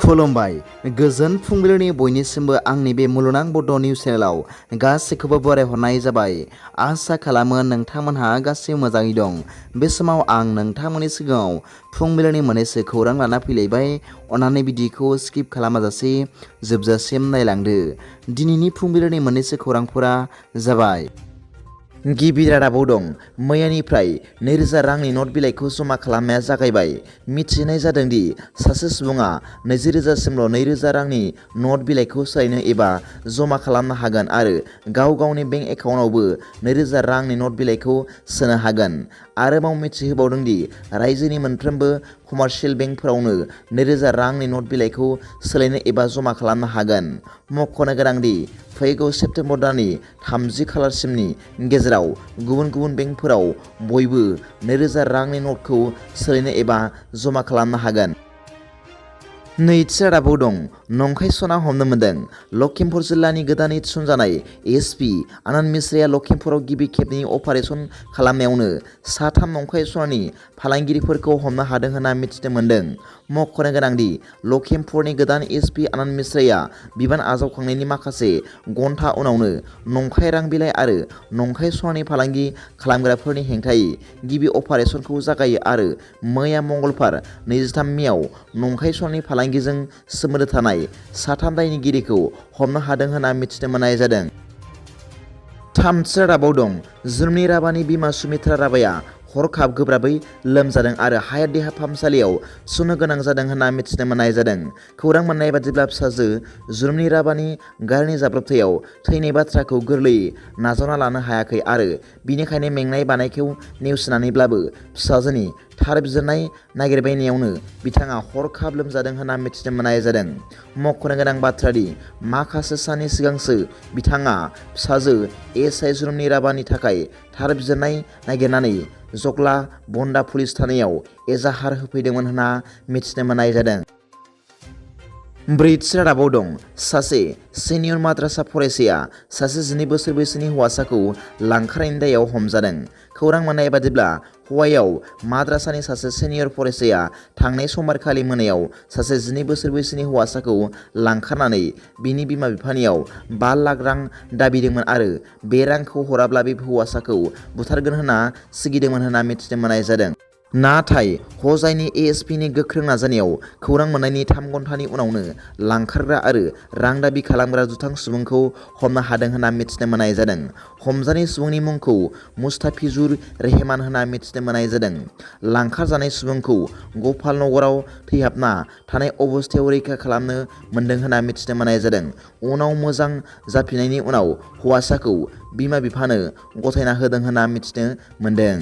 खुलुमबाय गोजोन फुंबिलिनि बयनिसिमबो आंनि बे मुलुगनां बड' निउस चेनेलाव गासैखौबो बरायहरनाय जाबाय। आसा खालामो नोंथांमोनहा गासैबो मोजाङै दं। बे समाव आं नोंथांमोननि सिगाङाव फुंबिलिनि मोननैसो खौरां लाना फैलायबाय। अन्नानै भिडिअखौ स्किप खालामाजासे जोबजासिम नायलांदो। दिनैनि फुंबिलिनि मोननैसो खौरांफोरा जाबाय। गिबि रादाबाव दं। मैयानिफ्राय 2000 रांनि नट बिलाइखौ जमा खालामनाया जागायबाय। मिथिनाय जादों दि सासे सुबुङा 20,000 सिमल' 2000 रांनि नट बिलाइखौ सोलायनो एबा जमा खालामनो हागोन आरो गाव गावनि बेंक एकाउन्टआवबो 2000 रांनि नट बिलाइखौ सोनो हागोन। आरोबाव मिथिहोबावदों दि रायजोनि मोनफ्रोमबो कमार्शियेल बेंकफोरावनो 2000 रांनि नट बिलाइखौ सोलायनो एबा जमा खालामनो हागोन। मख'नो गोनांदि फैगौ सेप्तेम्बर दाननि 30 खालारसिमनि गेजेराव गुबुन गुबुन बेंकफोराव बयबो 2000 रांनि नटखौ सोलायनो एबा जमा खालामनो हागोन। नैथि रादाबाव दं। नंखाय सना हमनो मोन्दों। लखिमपुर जिल्लानि गोदानै थिसनजानाय एसपि आनन्द मिश्राया लखिमपुराव गिबि खेबनि अपारेसन खालामनायावनो 3 नंखाय सनानि फालांगिरिफोरखौ हमनो हादों होनना मिथिनो मोन्दों। मख'नो गोनांदि लखिमपुरनि गोदान एसपि आनन्द मिश्राया बिबान आजावखांनायनि माखासे घन्टा उनावनो नंखाय रां बिलाइ आरो नंखाय सनानि फालांगि खालामग्राफोरनि हेंथायै गिबि अपारेसनखौ जागायो आरो मैया मंगलबार 23 मेआव नंखाय सनानि फालांगिजों सोमोन्दो थानाय 3 दायनिगिरिखौ हमनो हादों होनना मिथिनो मोननाय जादों। थामथि रादाबाव दं। जोनोमनि राबानि बिमा सुमित्रा राबाया हरखाब गोब्राबै लोमजादों आरो हायात देहा फाहामसालियाव थिसननो गोनां जादों होनना मिथिनो मोननाय जादों। खौरां मोननाय बादिब्ला फिसाजो जोनोमनि राबानि गारिनि जाब्रबथायाव थैनाय बाथ्राखौ गोरलैयै नाजावना लानो हायाखै आरो बिनिखायनो मेंनाय बानायखौ नेवसिनानैब्लाबो फिसाजोनि थार बिजिरनाय नागिरबायनायावनो बिथाङा हरखाब लोमजादों होनना मिथिनो मोननाय जादों। मख'नो गोनां बाथ्रा दि माखासे साननि सिगांसो बिथाङा फिसाजो एसआइ जोनोमनि राबानि थाखाय थार बिजिरनाय नागिरनानै जग्ला बन्दा पुलिस थानायाव एजाहार होफैदोंमोन होनना मिथिनो मोननाय जादों। ब्रैथि रादाबाव दं। सासे सिनियर माद्रासा फरायसाया सासे 12 बोसोर बैसोनि हौवासाखौ लांखारनायनि दायाव हमजादों। खौरां मोननाय बादिब्ला हौवायाव माद्रासानि सासे सिनियर फरायसाया थांनाय समबारखालि मोनायाव सासे 12 बोसोर बैसोनि हौवासाखौ लांखारनानै बिनि बिमा बिफानियाव 5 लाख रां दाबिदोंमोन आरो बे रांखौ हराब्ला बे हौवासाखौ बुथारगोन होनना सिगिदोंमोन होनना मिथिनो मोननाय जादों। नाथाय हजाइनि एएसपिनि गोख्रों नाजानायाव खौरां मोननायनि 3 घन्टानि उनावनो लांखारग्रा आरो रां दाबि खालामग्रा दुथां सुबुंखौ हमनो हादों होनना मिथिनो मोननाय जादों। हमजानाय सुबुंनि मुंखौ मुस्ताफिजुर रेहमान होनना मिथिनो मोननाय जादों। लांखारजानाय सुबुंखौ गपाल नगराव थैहाबना थानाय अबस्थायाव रैखा खालामनो मोन्दों होनना मिथिनो मोननाय जादों। उनाव मोजां जाफिननायनि उनाव हौवासाखौ बिमा बिफानो गथायना होदों होनना मिथिनो मोन्दों।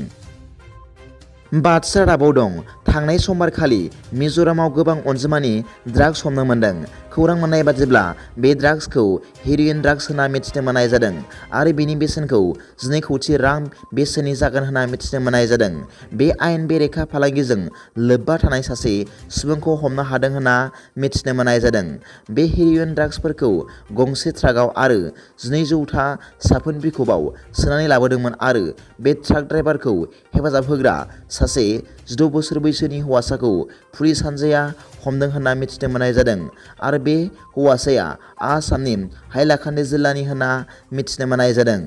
बाथि रादाबाव दं। थांनाय समबारखालि मिज'रामाव गोबां अनजिमानि ड्राग्स हमनो मोन्दों। खौरां मोननाय बादिब्ला बे ड्राग्सखौ हेर'इन ड्राग्स होनना मिथिनो मोननाय जादों आरो बेनि बेसेनखौ 12 कौटि रां बेसेननि जागोन होनना मिथिनो मोननाय जादों। बे आयेन बेरेखा फालांगिजों लोब्बा थानाय सासे सुबुंखौ हमनो हादों होनना मिथिनो मोननाय जादों। बे हेर'इन ड्राग्सफोरखौ गंसे ट्राकआव आरो 12 था साफोन बिखबआव सोनानै लाबोदोंमोन आरो बे ट्राक ड्राइभारखौ हेफाजाब होग्रा सासे 16 बोसोर बैसोनि हौवासाखौ पुलिस हानजाया हमदों होनना मिथिनो मोननाय जादों आरो बे हौवासाया आसामनि हाइलाकान्दि जिल्लानि होनना मिथिनो मोननाय जादों।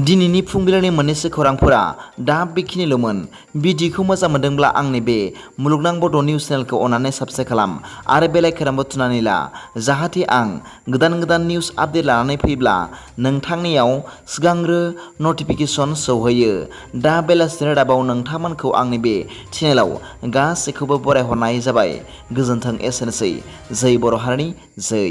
दिनैनि फुंबिलिनि मोननैसो खौरांफोरा दा बेखिनिल'मोन। भिडिअखौ मोजां मोनदोंब्ला आंनि बे मुलुगनां बड' निउस चेनेलखौ अन्नानै साबस्क्राइब खालाम आरो बेल आइकनखौ थुनानै ला जाहाथे आं गोदान निउस आपडेट लानानै फैब्ला नोंथांनियाव सिगांग्रो नटिफिकेसन सौहैयो। दा बेलासिनि रादाबाव नोंथांमोनखौ आंनि बे चेनेलाव गासैखौबो बरायहरनाय जाबाय। गोजोन्थों। एसेनोसै। जै बर' हारिनि जै।